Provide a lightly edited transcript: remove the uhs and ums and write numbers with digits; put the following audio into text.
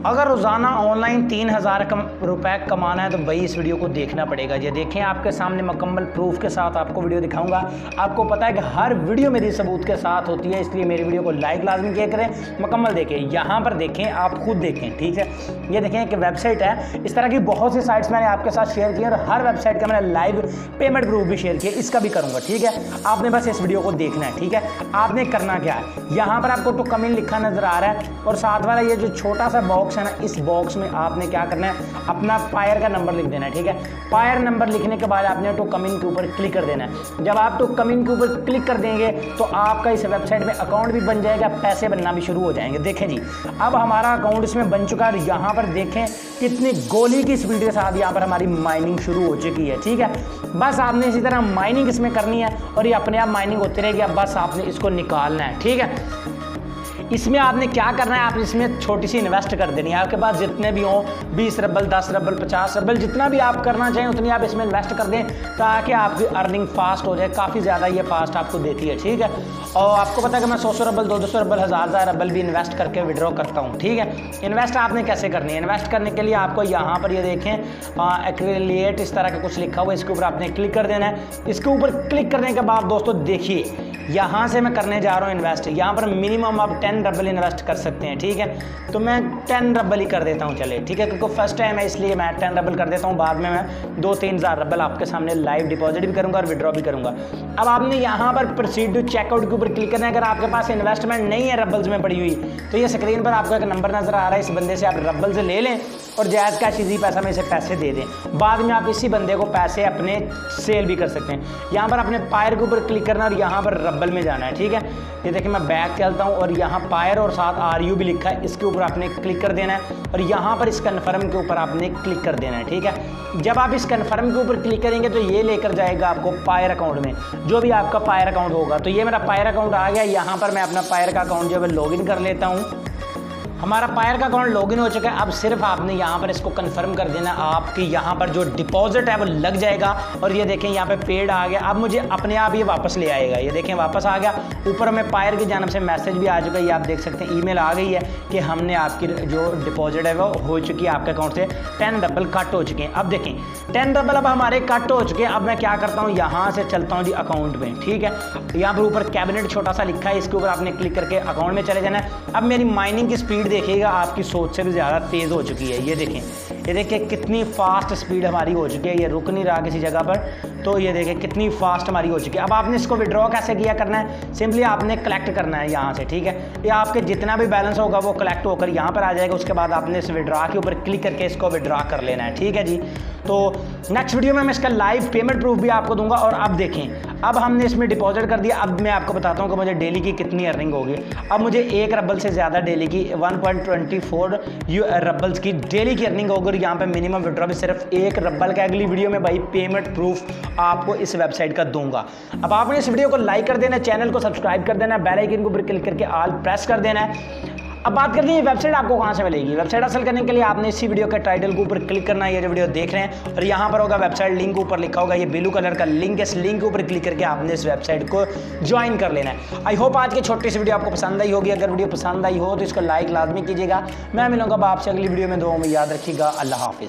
अगर रोज़ाना ऑनलाइन 3000 रुपए कमाना है तो भाई इस वीडियो को देखना पड़ेगा। ये देखें आपके सामने मुकम्मल प्रूफ के साथ आपको वीडियो दिखाऊंगा। आपको पता है कि हर वीडियो मेरी सबूत के साथ होती है, इसलिए मेरी वीडियो को लाइक लाजमी किया करें, मुकम्मल देखें। यहाँ पर देखें, आप खुद देखें, ठीक है। ये देखें एक वेबसाइट है, इस तरह की बहुत सी साइट्स मैंने आपके साथ शेयर की और हर वेबसाइट का मैंने लाइव पेमेंट प्रूफ भी शेयर किया, इसका भी करूँगा, ठीक है। आपने बस इस वीडियो को देखना है, ठीक है। आपने करना क्या है, यहाँ पर आपको टू कम इन लिखा नजर आ रहा है और साथ वाला ये जो छोटा सा बॉक्स है ना, इस बॉक्स में आपने क्या करना है, अपना पायर का नंबर लिख देना है, ठीक है। पायर नंबर लिखने के बाद आपने टू कम इन के ऊपर क्लिक कर देना है। जब आप टू कम इन के ऊपर क्लिक कर देंगे तो आपका इस वेबसाइट में अकाउंट भी बन जाएगा, पैसे बनना भी शुरू हो जाएंगे। देखें जी, अब हमारा अकाउंट इसमें बन चुका है। यहाँ पर देखें कितनी गोली की स्पीड के साथ यहाँ पर हमारी माइनिंग शुरू हो चुकी है, ठीक है। बस आपने इसी तरह माइनिंग इसमें करनी है और ये अपने आप माइनिंग होती रहेगी। अब बस आपने इसको निकालना है, ठीक है। इसमें आपने क्या करना है, आप इसमें छोटी सी इन्वेस्ट कर देनी है। आपके पास जितने भी हों, 20 रबल, 10 रबल, 50 रबल, जितना भी आप करना चाहें उतनी आप इसमें इन्वेस्ट कर दें ताकि आपकी अर्निंग फास्ट हो जाए। काफ़ी ज़्यादा ये फास्ट आपको देती है, ठीक है। और आपको पता है कि मैं 100 रबल, 200 रबल, 1000 रबल भी इन्वेस्ट करके विड्रॉ करता हूँ, ठीक है। इन्वेस्ट आपने कैसे करनी है, इन्वेस्ट करने के लिए आपको यहाँ पर ये देखें एक्रिलिएट इस तरह का कुछ लिखा हुआ है, इसके ऊपर आपने क्लिक कर देना है। इसके ऊपर क्लिक करने के बाद दोस्तों देखिए, यहाँ से मैं करने जा रहा हूँ इन्वेस्ट। यहाँ पर मिनिमम आप 10 रबल इन्वेस्ट कर सकते हैं, ठीक है। तो मैं 10 रबल ही कर देता हूँ, चले, ठीक है, क्योंकि फर्स्ट टाइम है इसलिए मैं 10 रबल कर देता हूँ। बाद में मैं 2-3 हज़ार रबल आपके सामने लाइव डिपॉजिट भी करूँगा और विड्रॉ भी करूँगा। अब आपने यहाँ पर प्रोसीड टू चेकआउट के ऊपर क्लिक करना है। अगर आपके पास इन्वेस्टमेंट नहीं है रबल्स में पड़ी हुई तो ये स्क्रीन पर आपको एक नंबर नजर आ रहा है, इस बंदे से आप रबल से ले लें और जायज़ कैश इजी पैसा में इसे पैसे दे दें। बाद में आप इसी बंदे को पैसे अपने सेल भी कर सकते हैं। यहाँ पर अपने पायर के ऊपर क्लिक करना और यहाँ पर रबल में जाना है, ठीक है। ये देखिए मैं बैक चलता हूँ और यहाँ पायर और साथ RU भी लिखा है, इसके ऊपर आपने क्लिक कर देना है और यहाँ पर इस कन्फर्म के ऊपर आपने क्लिक कर देना है, ठीक है। जब आप इस कन्फर्म के ऊपर क्लिक करेंगे तो ये लेकर जाएगा आपको पायर अकाउंट में, जो भी आपका पायर अकाउंट होगा। तो ये मेरा पायर अकाउंट आ गया। यहाँ पर मैं अपना पायर का अकाउंट जो है लॉगिन कर लेता हूँ। हमारा पायर का अकाउंट लॉगिन हो चुका है। अब सिर्फ आपने यहाँ पर इसको कंफर्म कर देना, आपकी यहाँ पर जो डिपॉजिट है वो लग जाएगा। और ये देखें यहाँ पे पेड आ गया। अब मुझे अपने आप ये वापस ले आएगा, ये देखें वापस आ गया। ऊपर में पायर की जानब से मैसेज भी आ चुका है, ये आप देख सकते हैं, ईमेल आ गई है कि हमने आपकी जो डिपॉजिट है वो हो चुकी है, आपके अकाउंट से 10 रबल कट हो चुके हैं। अब देखें 10 रबल अब हमारे कट हो चुके हैं। अब मैं क्या करता हूँ, यहाँ से चलता हूँ जी अकाउंट में, ठीक है। यहाँ पर ऊपर कैबिनेट छोटा सा लिखा है, इसके ऊपर आपने क्लिक करके अकाउंट में चले जाना है। अब मेरी माइनिंग की स्पीड देखिएगा, आपकी सोच से भी ज़्यादा तेज़ हो चुकी है। ये देखें कितनी फास्ट स्पीड हमारी हो चुकी है, ये रुक नहीं रहा किसी जगह पर। तो ये देखें कितनी फास्ट हमारी हो चुकी है। अब आपने इसको विड्रॉ कैसे किया करना है, सिंपली आपने कलेक्ट करना है यहाँ से, ठीक है। ये आपके जितना भी बैलेंस होगा वो कलेक्ट होकर यहाँ पर आ जाएगा। उसके बाद आपने इस विड्रॉ के ऊपर क्लिक करके इसको विड्रॉ कर लेना है, ठीक है जी। तो नेक्स्ट वीडियो में मैं इसका लाइव पेमेंट प्रूफ भी आपको दूंगा। और अब देखें, अब हमने इसमें डिपॉजिट कर दिया। अब मैं आपको बताता हूँ कि मुझे डेली की कितनी अर्निंग होगी। अब मुझे 1 रबल से ज़्यादा डेली की 1.24 रबल्स की डेली की अर्निंग होगी। और यहाँ पे मिनिमम विड्रॉ भी सिर्फ 1 रबल का। अगली वीडियो में भाई पेमेंट प्रूफ आपको इस वेबसाइट का दूंगा। अब आपने इस वीडियो को लाइक कर देना, चैनल को सब्सक्राइब कर देना, बेल आइकन के ऊपर क्लिक करके ऑल प्रेस कर देना है। अब बात करते हैं वेबसाइट आपको कहाँ से मिलेगी। वेबसाइट हासिल करने के लिए आपने इसी वीडियो के टाइटल के ऊपर क्लिक करना है, ये जो वीडियो देख रहे हैं, और यहाँ पर होगा वेबसाइट लिंक, ऊपर लिखा होगा ये ब्लू कलर का लिंक है। इस लिंक के ऊपर क्लिक करके आपने इस वेबसाइट को ज्वाइन कर लेना है। आई होप आज की छोटी सी वीडियो आपको पसंद आई होगी। अगर वीडियो पसंद आई हो तो इसको लाइक लाजमी कीजिएगा। मैं मिलूंगा आपसे अगली वीडियो में। दुआ में याद रखिएगा। अल्लाह हाफिज़।